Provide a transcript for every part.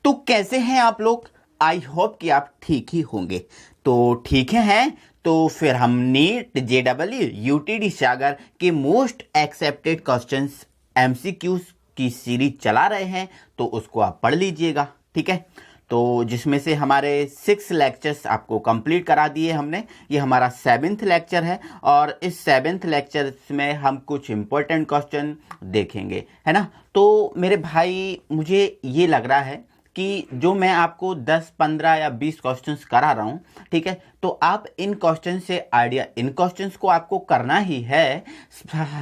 तो कैसे हैं आप लोग? आई होप कि आप ठीक ही होंगे। तो ठीक हैं तो फिर हम नीट जेडब्ल्यू यूटीडी सागर के मोस्ट एक्सेप्टेड क्वेश्चंस एमसीक्यूज की सीरीज चला रहे हैं, तो उसको आप पढ़ लीजिएगा। ठीक है, तो जिसमें से हमारे 6 लेक्चर्स आपको कंप्लीट करा दिए हमने। ये हमारा 7th लेक्चर है और इस 7th लेक्चर में हम कुछ इंपॉर्टेंट क्वेश्चन देखेंगे, है ना। तो मेरे भाई मुझे ये लग रहा है कि जो मैं आपको 10, 15 या 20 क्वेश्चंस करा रहा हूँ, ठीक है, तो आप इन क्वेश्चन से आइडिया, इन क्वेश्चंस को आपको करना ही है,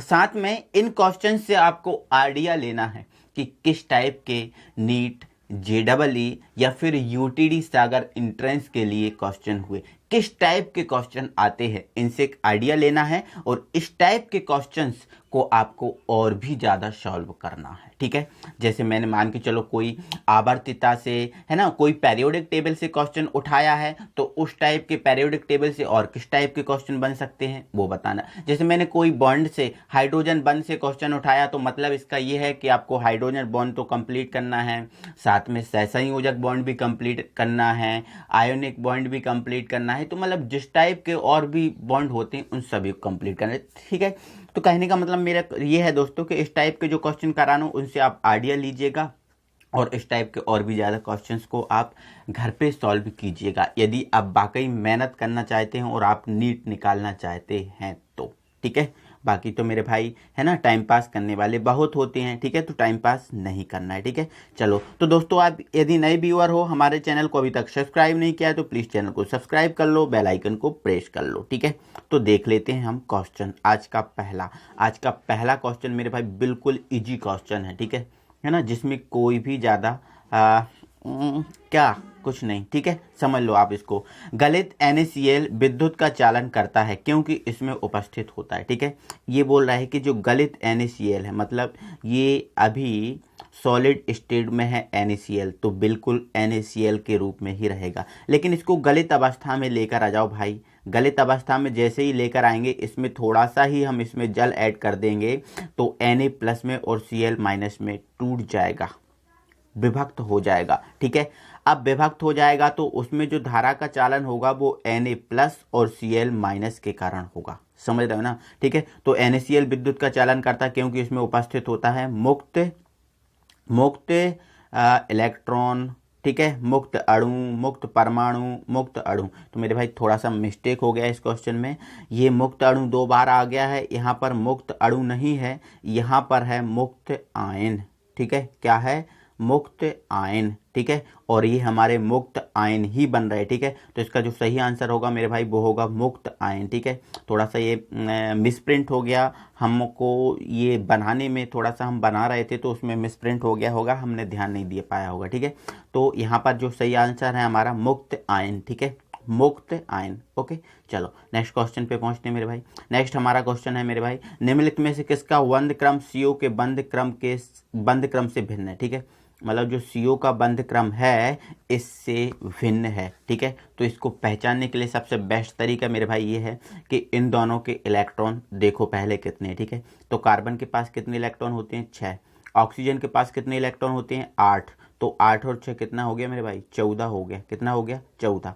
साथ में इन क्वेश्चन से आपको आइडिया लेना है कि किस टाइप के नीट जेडब्ल्यू या फिर यूटीडी सागर एंट्रेंस के लिए क्वेश्चन हुए, किस टाइप के क्वेश्चन आते हैं, इनसे एक आइडिया लेना है और इस टाइप के क्वेश्चंस को आपको और भी ज़्यादा सॉल्व करना है। ठीक है, जैसे मैंने मान के चलो कोई आवर्तिता से, है ना, कोई पेरियोडिक टेबल से क्वेश्चन उठाया है, तो उस टाइप के पेरियोडिक टेबल से और किस टाइप के क्वेश्चन बन सकते हैं वो बताना। जैसे मैंने कोई बॉन्ड से, हाइड्रोजन बॉन्ड से क्वेश्चन उठाया, तो मतलब इसका ये है कि आपको हाइड्रोजन बॉन्ड तो कंप्लीट करना है, साथ में सहसंयोजक बॉन्ड भी कंप्लीट करना है, आयोनिक बॉन्ड भी कंप्लीट करना है, तो मतलब जिस टाइप के और भी बॉन्ड होते हैं उन सभी को कंप्लीट करना है। ठीक है, तो कहने का मतलब मेरा ये है दोस्तों कि इस टाइप के जो क्वेश्चन कराना उनसे आप आइडिया लीजिएगा और इस टाइप के और भी ज़्यादा क्वेश्चंस को आप घर पे सॉल्व कीजिएगा, यदि आप वाकई मेहनत करना चाहते हैं और आप नीट निकालना चाहते हैं तो। ठीक है, बाकी तो मेरे भाई, है ना, टाइम पास करने वाले बहुत होते हैं। ठीक है, तो टाइम पास नहीं करना है। ठीक है, चलो तो दोस्तों, आप यदि नए व्यूअर हो, हमारे चैनल को अभी तक सब्सक्राइब नहीं किया है तो प्लीज़ चैनल को सब्सक्राइब कर लो, बेल आइकन को प्रेस कर लो। ठीक है, तो देख लेते हैं हम क्वेश्चन। आज का पहला क्वेश्चन मेरे भाई बिल्कुल ईजी क्वेश्चन है। ठीक है ना, जिसमें कोई भी ज़्यादा क्या कुछ नहीं। ठीक है, समझ लो आप इसको। गलित NaCl विद्युत का चालन करता है क्योंकि इसमें उपस्थित होता है। ठीक है, ये बोल रहा है कि जो गलित NaCl है, मतलब ये अभी सॉलिड स्टेट में है NaCl, तो बिल्कुल NaCl के रूप में ही रहेगा। लेकिन इसको गलित अवस्था में लेकर आ जाओ भाई। गलित अवस्था में जैसे ही लेकर आएंगे, इसमें थोड़ा सा ही हम इसमें जल ऐड कर देंगे तो Na+ में और Cl- में टूट जाएगा, विभक्त हो जाएगा। ठीक है, अब विभक्त हो जाएगा तो उसमें जो धारा का चालन होगा वो Na+ और Cl- के कारण होगा। समझ रहे हो ना। ठीक है, तो NaCl विद्युत का चालन करता है क्योंकि इसमें उपस्थित होता है मुक्त इलेक्ट्रॉन। ठीक है, मुक्त अणु, मुक्त परमाणु, मुक्त अणु। तो मेरे भाई थोड़ा सा मिस्टेक हो गया इस क्वेश्चन में, ये मुक्त अणु 2 बार आ गया है, यहाँ पर मुक्त अणु नहीं है, यहाँ पर है मुक्त आयन। ठीक है, क्या है? मुक्त आयन। ठीक है, और ये हमारे मुक्त आयन ही बन रहे हैं। ठीक है, तो इसका जो सही आंसर होगा मेरे भाई वो होगा मुक्त आयन। ठीक है, थोड़ा सा ये मिसप्रिंट हो गया, हमको ये बनाने में थोड़ा सा हम बना रहे थे तो उसमें मिसप्रिंट हो गया होगा, हमने ध्यान नहीं दे पाया होगा। ठीक है, तो यहाँ पर जो सही आंसर है हमारा मुक्त आयन। ठीक है, मुक्त आयन। ओके, चलो नेक्स्ट क्वेश्चन पे पहुंचते हैं मेरे भाई। नेक्स्ट हमारा क्वेश्चन है मेरे भाई, निम्नलिखित में से किसका बंध क्रम CO के बंध क्रम से भिन्न है। ठीक है, मतलब जो CO का बंध क्रम है इससे भिन्न है। ठीक है, तो इसको पहचानने के लिए सबसे बेस्ट तरीका मेरे भाई ये है कि इन दोनों के इलेक्ट्रॉन देखो पहले कितने हैं। ठीक है, तो कार्बन के पास कितने इलेक्ट्रॉन होते हैं? 6। ऑक्सीजन के पास कितने इलेक्ट्रॉन होते हैं? 8। तो 8 और 6 कितना हो गया मेरे भाई? 14 हो गया। कितना हो गया? 14।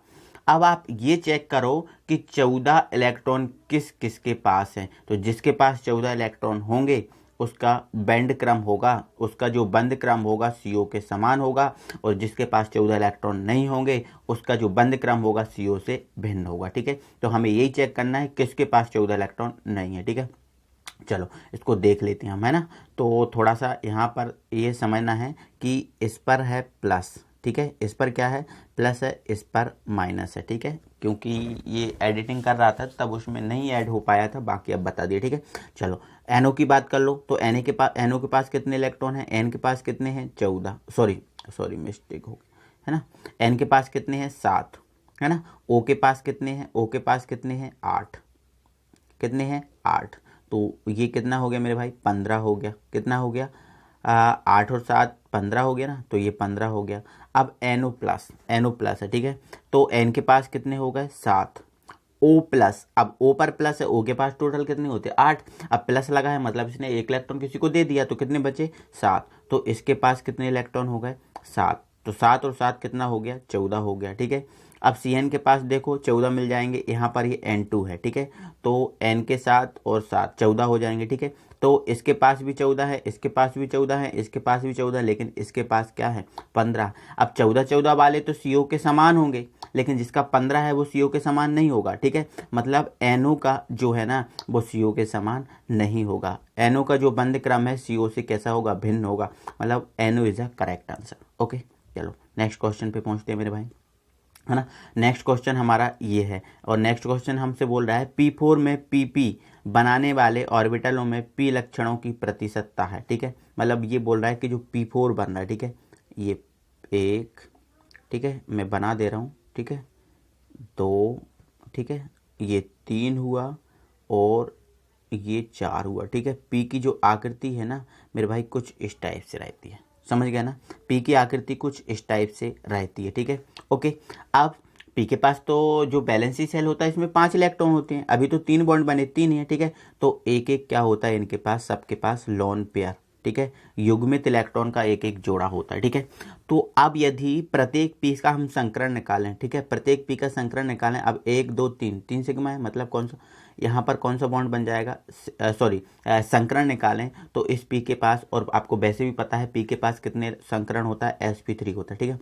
अब आप ये चेक करो कि 14 इलेक्ट्रॉन किस किस के पास हैं। तो जिसके पास 14 इलेक्ट्रॉन होंगे उसका बंध क्रम होगा, उसका जो बंध क्रम होगा CO के समान होगा, और जिसके पास 14 इलेक्ट्रॉन नहीं होंगे उसका जो बंध क्रम होगा CO से भिन्न होगा। ठीक है, तो हमें यही चेक करना है किसके पास 14 इलेक्ट्रॉन नहीं है। ठीक है, चलो इसको देख लेते हैं हम, है ना। तो थोड़ा सा यहाँ पर ये समझना है कि इस पर है प्लस। ठीक है, इस पर क्या है? प्लस है, इस पर माइनस है। ठीक है, क्योंकि ये एडिटिंग कर रहा था तब उसमें नहीं ऐड हो पाया था, बाकी अब बता दिए। ठीक है, चलो NO की बात कर लो, तो NO के पास कितने इलेक्ट्रॉन हैं? N के पास कितने हैं? 14। सॉरी मिस्टेक हो गई, है ना। N के पास कितने हैं? 7, है ना। O के पास कितने हैं? O के पास कितने हैं? 8। कितने हैं? 8। तो ये कितना हो गया मेरे भाई? 15 हो गया। कितना हो गया? 8 और 7 15 हो गया ना, तो ये 15 हो गया। अब NO+ है। ठीक है, तो N के पास कितने हो गए? 7। O+, अब O पर प्लस है, O के पास टोटल कितने होते? 8। अब प्लस लगा है मतलब इसने एक इलेक्ट्रॉन किसी को दे दिया, तो कितने बचे? 7। तो इसके पास कितने इलेक्ट्रॉन हो गए? 7। तो 7 और 7 कितना हो गया, 14 हो गया, ठीक है। अब CN के पास देखो 14 मिल जाएंगे, यहाँ पर ये N2 है, ठीक है, तो N के 7 और 7 14 हो जाएंगे, ठीक है। तो इसके पास भी 14 है, इसके पास भी 14 है, इसके पास भी 14, लेकिन इसके पास क्या है, 15। अब 14 14 वाले तो CO के समान होंगे, लेकिन जिसका 15 है वो CO के समान नहीं होगा, ठीक है। मतलब NO का जो है ना वो CO के समान नहीं होगा। NO का जो बंध क्रम है CO से कैसा होगा, भिन्न होगा, मतलब NO is a correct answer. Okay, चलो नेक्स्ट क्वेश्चन पे पहुंचते हैं मेरे भाई, है ना। नेक्स्ट क्वेश्चन हमारा ये है, और नेक्स्ट क्वेश्चन हमसे बोल रहा है P4 में PP बनाने वाले ऑर्बिटलों में P लक्षणों की प्रतिशतता है, ठीक है। मतलब ये बोल रहा है कि जो P4 बन रहा है, ठीक है, ये 1, ठीक है, मैं बना दे रहा हूँ, ठीक है, 2, ठीक है, ये 3 हुआ और ये 4 हुआ, ठीक है। P की जो आकृति है ना मेरे भाई कुछ इस टाइप से रहती है, समझ गया ना, P की आकृति कुछ इस टाइप से रहती है, ठीक है। ओके, अब P के पास तो जो बैलेंसी सेल होता है इसमें 5 इलेक्ट्रॉन होते हैं, अभी तो 3 बॉन्ड बने, 3 है, ठीक है। तो एक एक क्या होता है इनके पास, सबके पास लोन पेयर, ठीक है, युग्मित इलेक्ट्रॉन का एक एक जोड़ा होता है, ठीक है। तो अब यदि प्रत्येक P का हम संकरण निकालें, ठीक है, प्रत्येक P का संकरण निकालें, अब 1 2 3 3 सिग्मा है, मतलब कौन सा, यहाँ पर कौन सा बॉन्ड बन जाएगा, सॉरी संकरण निकालें तो इस P के पास, और आपको वैसे भी पता है P के पास कितने संकरण होता है, sp3 होता है, ठीक है।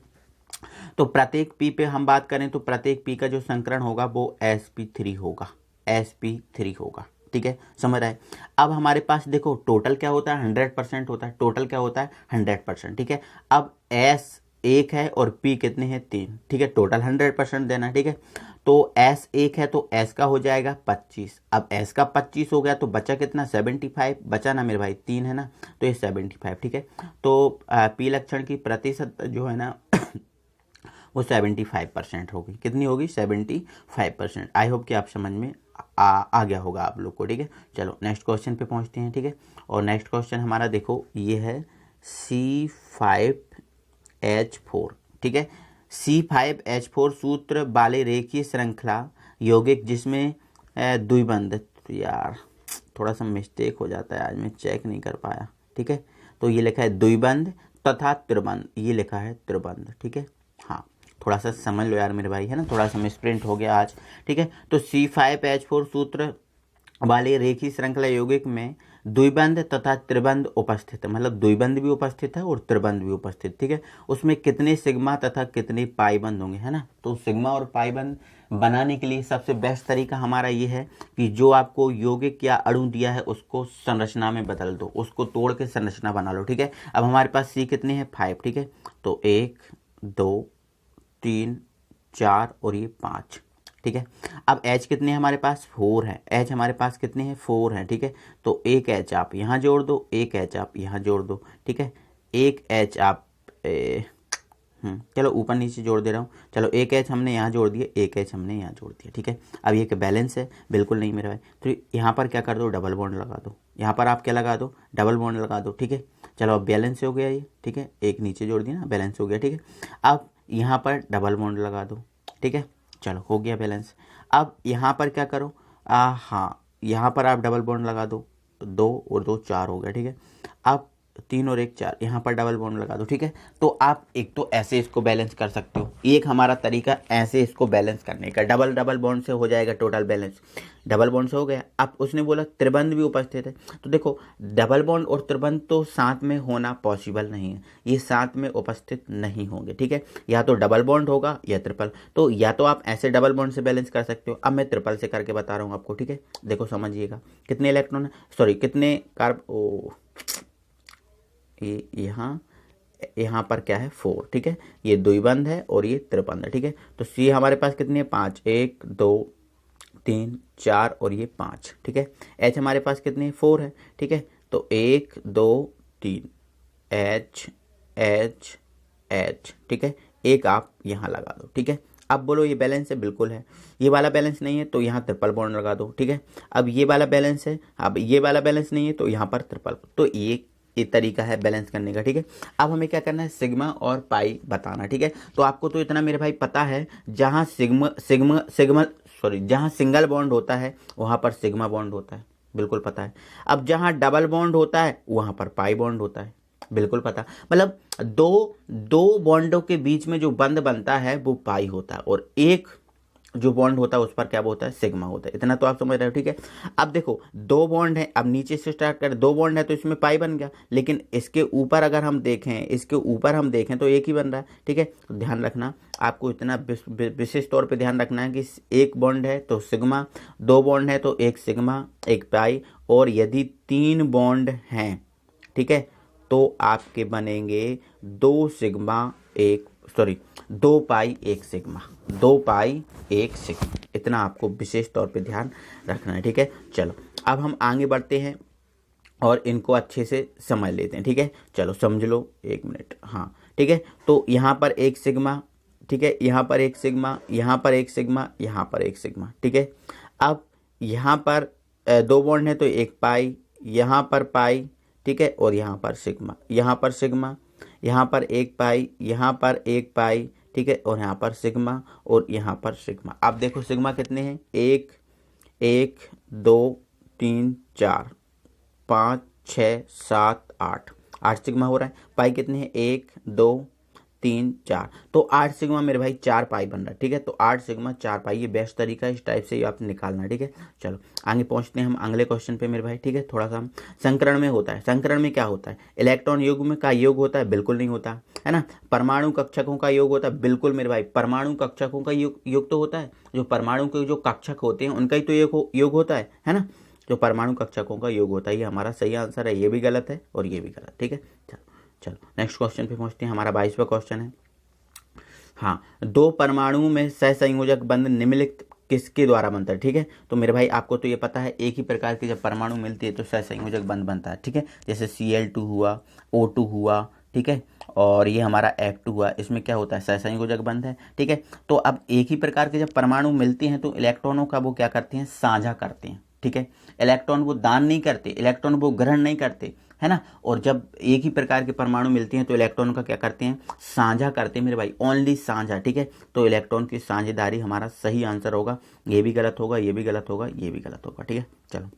तो प्रत्येक P पे हम बात करें तो प्रत्येक P का जो संकरण होगा वो sp3 होगा, sp3 होगा, ठीक है, समझ रहा है। अब हमारे पास देखो टोटल क्या होता है, 100% होता है, टोटल क्या होता है 100%, ठीक है। अब S 1 है और P कितने हैं 3, ठीक है, टोटल 100% देना, ठीक है। तो S 1 है तो S का हो जाएगा 25, अब S का 25 हो गया तो बचा कितना 75, बचा ना मेरे भाई 3 है ना, तो ये 75, ठीक है। तो P लक्षण की प्रतिशत जो है ना वो 75% होगी, कितनी होगी 75%। आई होप कि आप समझ में आ गया होगा आप लोग को, ठीक है। चलो नेक्स्ट क्वेश्चन पे पहुंचते हैं, ठीक है। और नेक्स्ट क्वेश्चन हमारा देखो ये है C5H4, ठीक है, C5H4 सूत्र वाले रेखीय श्रृंखला यौगिक जिसमें द्विबंध, तो यार थोड़ा सा मिस्टेक हो जाता है आज, मैं चेक नहीं कर पाया, ठीक है। तो ये लिखा है द्विबंध तथा त्रिबंध, ये लिखा है त्रिबंध, ठीक है। हाँ थोड़ा सा समझ लो यार मेरे भाई, है ना, थोड़ा सा मिसप्रिंट हो गया आज, ठीक है। तो C5H4 सूत्र वाले रेखीय श्रृंखला यौगिक में द्विबंध तथा त्रिबंध उपस्थित है, मतलब द्विबंध भी उपस्थित है और त्रिबंध भी उपस्थित, ठीक है। उसमें कितने सिग्मा तथा कितने पाई बंध होंगे, है ना। तो सिग्मा और पाई बंध बनाने के लिए सबसे बेस्ट तरीका हमारा ये है कि जो आपको यौगिक या अणु दिया है उसको संरचना में बदल दो, उसको तोड़ के संरचना बना लो, ठीक है। अब हमारे पास C कितने हैं 5, ठीक है, तो 1 2 3 4 और ये 5, ठीक है। अब H कितने हमारे पास 4 है, H हमारे पास कितने हैं 4 हैं, ठीक है। तो एक H आप यहाँ जोड़ दो, एक H आप यहाँ जोड़ दो, ठीक है, एक H आप चलो ऊपर नीचे जोड़ दे रहा हूँ, चलो एक H हमने यहाँ जोड़ दिया, एक H हमने यहाँ जोड़ दिया, ठीक है। अब ये बैलेंस है, बिल्कुल नहीं मेरा भाई, तो यहाँ पर क्या कर दो डबल बॉन्ड लगा दो, यहाँ पर आप क्या लगा दो डबल बॉन्ड लगा दो, ठीक है। चलो अब बैलेंस हो गया ये, ठीक है, एक नीचे जोड़ दिया ना, बैलेंस हो गया, ठीक है। अब यहाँ पर डबल बॉन्ड लगा दो, ठीक है, चलो हो गया बैलेंस। अब यहाँ पर क्या करो, हाँ यहाँ पर आप डबल बॉन्ड लगा दो, 2 और 2 4 हो गया, ठीक है। अब 3 और 1 4, यहाँ पर डबल बॉन्ड लगा दो, ठीक है। तो आप एक तो ऐसे इसको बैलेंस कर सकते हो, एक हमारा तरीका ऐसे इसको बैलेंस करने का, डबल डबल बॉन्ड से हो जाएगा टोटल बैलेंस, डबल बॉन्ड से हो गया। अब उसने बोला त्रिबंध भी उपस्थित है, तो देखो डबल बॉन्ड और त्रिबंध तो साथ में होना पॉसिबल नहीं है, ये साथ में उपस्थित नहीं होंगे, ठीक है। या तो डबल बॉन्ड होगा या ट्रिपल, तो या तो आप ऐसे डबल बॉन्ड से बैलेंस कर सकते हो। अब मैं ट्रिपल से करके बता रहा हूँ आपको, ठीक है, देखो समझिएगा कितने इलेक्ट्रॉन है, सॉरी कितने यहाँ पर क्या है 4, ठीक है, ये द्विबंध है और ये त्रिबंध है, ठीक है। तो C हमारे पास कितनी है 5, 1 2 3 4 और ये 5, ठीक है। H हमारे पास कितनी है 4 है, ठीक है, तो 1 2 3 H H H, ठीक है, एक आप यहाँ लगा दो, ठीक है। अब बोलो ये बैलेंस है, बिल्कुल है। ये वाला बैलेंस नहीं है तो यहाँ ट्रिपल बॉन्ड लगा दो, ठीक है। अब ये वाला बैलेंस है, अब ये वाला बैलेंस नहीं है तो यहाँ पर ट्रिपल, तो ये तरीका है बैलेंस करने का, ठीक है। अब हमें क्या करना है सिग्मा और पाई बताना, ठीक है। तो आपको तो इतना मेरे भाई पता है, जहाँ जहाँ सिंगल बॉन्ड होता है वहाँ पर सिग्मा बॉन्ड होता है, बिल्कुल पता है। अब जहाँ डबल बॉन्ड होता है वहाँ पर पाई बॉन्ड होता है, बिल्कुल पता। मतलब दो दो बॉन्डों के बीच में जो बंध बनता है वो पाई होता है, और एक जो बॉन्ड होता है उस पर क्या होता है, सिग्मा होता है। इतना तो आप समझ रहे हो, ठीक है। अब देखो दो बॉन्ड है, अब नीचे से स्टार्ट करें, दो बॉन्ड है तो इसमें पाई बन गया, लेकिन इसके ऊपर अगर हम देखें, इसके ऊपर हम देखें तो एक ही बन रहा है, ठीक है। तो ध्यान रखना, आपको इतना विशेष तौर पे ध्यान रखना है कि एक बॉन्ड है तो सिग्मा, दो बॉन्ड है तो एक सिग्मा एक पाई, और यदि तीन बॉन्ड हैं, ठीक है, तो आपके बनेंगे दो सिग्मा एक, सॉरी, दो पाई एक सिग्मा, दो पाई एक सिग्मा। इतना आपको विशेष तौर पे ध्यान रखना है, ठीक है। चलो अब हम आगे बढ़ते हैं और इनको अच्छे से समझ लेते हैं, ठीक है। चलो समझ लो, एक मिनट, हाँ ठीक है। तो यहाँ पर एक सिग्मा, ठीक है, यहाँ पर एक सिग्मा, यहाँ पर एक सिग्मा, यहाँ पर एक सिग्मा, ठीक है। अब यहाँ पर दो बॉन्ड है तो एक पाई, यहाँ पर पाई, ठीक है, और यहाँ पर सिग्मा, यहाँ पर सिग्मा, यहाँ पर एक पाई, यहाँ पर एक पाई, ठीक है, और यहाँ पर सिग्मा, और यहाँ पर सिग्मा। आप देखो सिग्मा कितने हैं, एक, एक, दो, तीन, चार, पाँच, छः, सात, आठ, आठ सिग्मा हो रहा है। पाई कितने हैं, एक, दो, तीन, चार, तो आठ सिग्मा मेरे भाई चार पाई बन रहा है, ठीक है। तो आठ सिग्मा चार पाई, ये बेस्ट तरीका है, इस टाइप से आपने निकालना है, ठीक है। चलो आगे पहुंचते हैं हम अगले क्वेश्चन पे मेरे भाई, ठीक है। थोड़ा सा हम संकरण में होता है, संकरण में क्या होता है, इलेक्ट्रॉन युग्म का योग होता है, बिल्कुल नहीं होता है ना। परमाणु कक्षकों का योग होता है, बिल्कुल मेरे भाई, परमाणु कक्षकों का योग तो होता है, जो परमाणु के जो कक्षक होते हैं उनका ही तो योग होता है ना। जो परमाणु कक्षकों का योग होता है, ये हमारा सही आंसर है, ये भी गलत है और ये भी गलत, ठीक है। चलो नेक्स्ट क्वेश्चन पे पहुंचते हैं, हमारा 22वां क्वेश्चन है। हाँ, दो परमाणुओं में सहसंयोजक बंध निम्नलिखित किसके द्वारा बनता है, ठीक है। तो मेरे भाई आपको तो ये पता है, एक ही प्रकार की जब परमाणु मिलती है तो सहसंयोजक बंध बनता है, ठीक है। जैसे Cl2 हुआ, O2 हुआ, ठीक है, और ये हमारा F2 हुआ, इसमें क्या होता है, सहसंयोजक बंध है, ठीक है। तो अब एक ही प्रकार के जब परमाणु मिलते हैं तो इलेक्ट्रॉनों का वो क्या करते हैं, साझा करते हैं, ठीक है। इलेक्ट्रॉन वो दान नहीं करते, इलेक्ट्रॉन वो ग्रहण नहीं करते, है ना। और जब एक ही प्रकार के परमाणु मिलते हैं तो इलेक्ट्रॉन का क्या करते हैं, साझा करते हैं मेरे भाई, ओनली साझा, ठीक है। तो इलेक्ट्रॉन की साझेदारी हमारा सही आंसर होगा, ये भी गलत होगा, ये भी गलत होगा, ये भी गलत होगा, ठीक है। चलो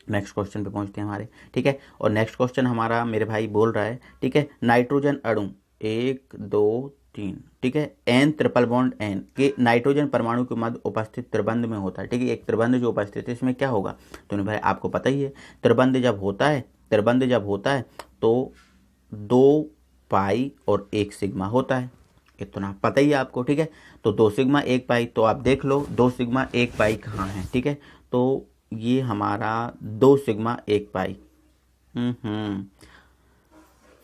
नेक्स्ट क्वेश्चन पे पहुंचते हैं हमारे, ठीक है। और नेक्स्ट क्वेश्चन हमारा मेरे भाई बोल रहा है, ठीक है, नाइट्रोजन अणु एक, दो, तीन, ठीक है, एन ट्रिपल बॉन्ड एन के नाइट्रोजन परमाणु के मध्य उपस्थित त्रिबंध में होता है, ठीक है। एक त्रिबंध जो उपस्थित है इसमें क्या होगा, तो भाई आपको पता ही है, त्रिबंध जब होता है तो दो पाई और एक सिग्मा होता है, इतना पता ही है आपको, ठीक है। तो दो सिग्मा एक पाई, तो आप देख लो दो सिग्मा एक पाई कहाँ है, ठीक है। तो ये हमारा दो सिग्मा एक पाई,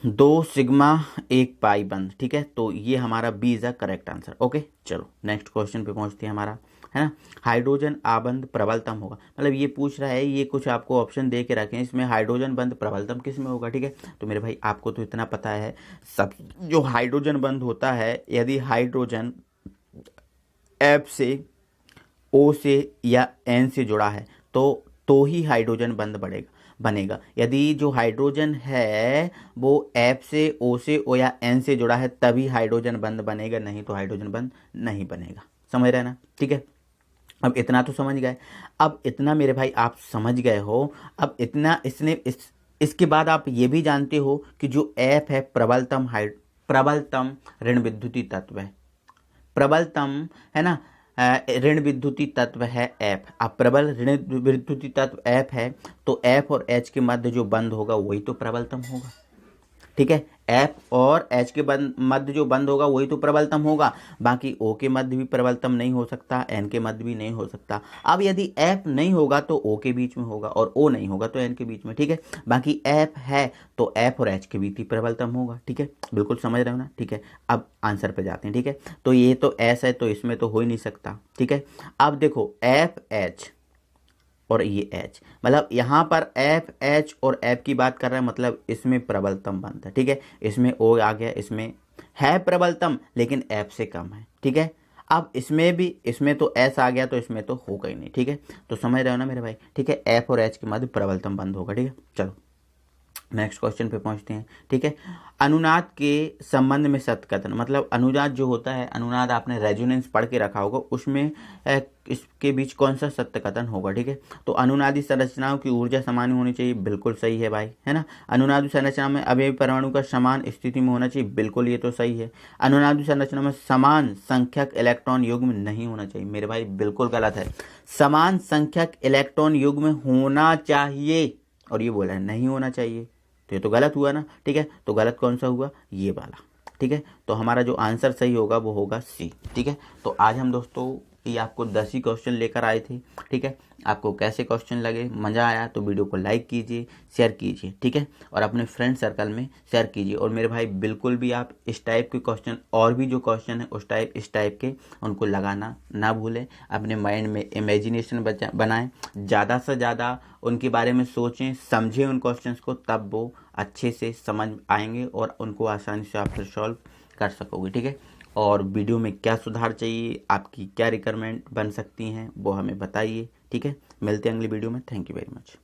दो सिग्मा एक पाई बंद, ठीक है। तो ये हमारा B is a correct answer, okay. चलो नेक्स्ट क्वेश्चन पे पहुंचते हैं हमारा, है ना। हाइड्रोजन आबंध प्रबलतम होगा, मतलब ये पूछ रहा है, ये कुछ आपको ऑप्शन दे के रखें, इसमें हाइड्रोजन बंध प्रबलतम किस में होगा, ठीक है। तो मेरे भाई आपको तो इतना पता है, सब जो हाइड्रोजन बंध होता है, यदि हाइड्रोजन एफ से, ओ से या एन से जुड़ा है तो ही हाइड्रोजन बंध बनेगा। यदि जो हाइड्रोजन है वो एफ से, ओ से, ओ या एन से जुड़ा है तभी हाइड्रोजन बंध बनेगा, नहीं तो हाइड्रोजन बंध नहीं बनेगा, समझ रहे ना, ठीक है। अब इतना तो समझ गए, अब इतना मेरे भाई आप समझ गए हो, अब इतना इसके बाद आप ये भी जानते हो कि जो एफ है प्रबलतम ऋण विद्युतीय तत्व है, प्रबलतम है ना, ऋण विद्युतीय तत्व है एफ। अब प्रबल ऋण विद्युतीय तत्व एफ है तो एफ और एच के मध्य जो बंध होगा वही तो प्रबलतम होगा, ठीक है। एफ और एच के मध्य जो बंध होगा वही तो प्रबलतम होगा, बाकी ओ के मध्य भी प्रबलतम नहीं हो सकता, एन के मध्य भी नहीं हो सकता। अब यदि एफ नहीं होगा तो ओ के बीच में होगा, और ओ नहीं होगा तो एन के बीच में, ठीक है। बाकी एफ है तो एफ और एच के बीच ही प्रबलतम होगा, ठीक है। बिल्कुल समझ रहे हो ना, ठीक है। अब आंसर पे जाते हैं, ठीक है। तो ये तो एस है तो इसमें तो हो ही नहीं सकता, ठीक है। अब देखो एफ एच और ये H, मतलब यहाँ पर एफ एच और एफ की बात कर रहे हैं, मतलब इसमें प्रबलतम बनता है, ठीक है। इसमें O आ गया, इसमें है प्रबलतम लेकिन एफ से कम है, ठीक है। अब इसमें तो S आ गया तो इसमें तो होगा ही नहीं, ठीक है। तो समझ रहे हो ना मेरे भाई, ठीक है। एफ और एच के मध्य प्रबलतम बंध होगा, ठीक है। चलो नेक्स्ट क्वेश्चन पे पहुंचते हैं। ठीक है, अनुनाद के संबंध में सत्य कथन, मतलब अनुनाद जो होता है, अनुनाद आपने रेजोनेंस पढ़ के रखा होगा, उसमें इसके बीच कौन सा सत्य कथन होगा। ठीक है, तो अनुनादी संरचनाओं की ऊर्जा समान होनी चाहिए, बिल्कुल सही है भाई, है ना। अनुनादी संरचना में अवयवी परमाणु का समान स्थिति में होना चाहिए, बिल्कुल ये तो सही है। अनुनादी संरचना में समान संख्यक इलेक्ट्रॉन युग्म नहीं होना चाहिए, मेरे भाई बिल्कुल गलत है। समान संख्यक इलेक्ट्रॉन युग्म होना चाहिए, और ये बोला है नहीं होना चाहिए, तो ये तो गलत हुआ ना। ठीक है, तो गलत कौन सा हुआ, ये वाला। ठीक है, तो हमारा जो आंसर सही होगा वो होगा सी। ठीक है, तो आज हम दोस्तों ये आपको 10 ही क्वेश्चन लेकर आए थे। ठीक है, आपको कैसे क्वेश्चन लगे, मज़ा आया तो वीडियो को लाइक कीजिए, शेयर कीजिए। ठीक है, और अपने फ्रेंड सर्कल में शेयर कीजिए। और मेरे भाई बिल्कुल भी आप इस टाइप के क्वेश्चन, और भी जो क्वेश्चन है उस टाइप इस टाइप के, उनको लगाना ना भूलें। अपने माइंड में इमेजिनेशन बनाएं, ज़्यादा से ज़्यादा उनके बारे में सोचें, समझें उन क्वेश्चंस को, तब वो अच्छे से समझ आएंगे और उनको आसानी से आप फिर सॉल्व कर सकोगे। ठीक है, और वीडियो में क्या सुधार चाहिए, आपकी क्या रिक्वायरमेंट बन सकती हैं, वो हमें बताइए। ठीक है, मिलते हैं अगली वीडियो में। Thank you very much.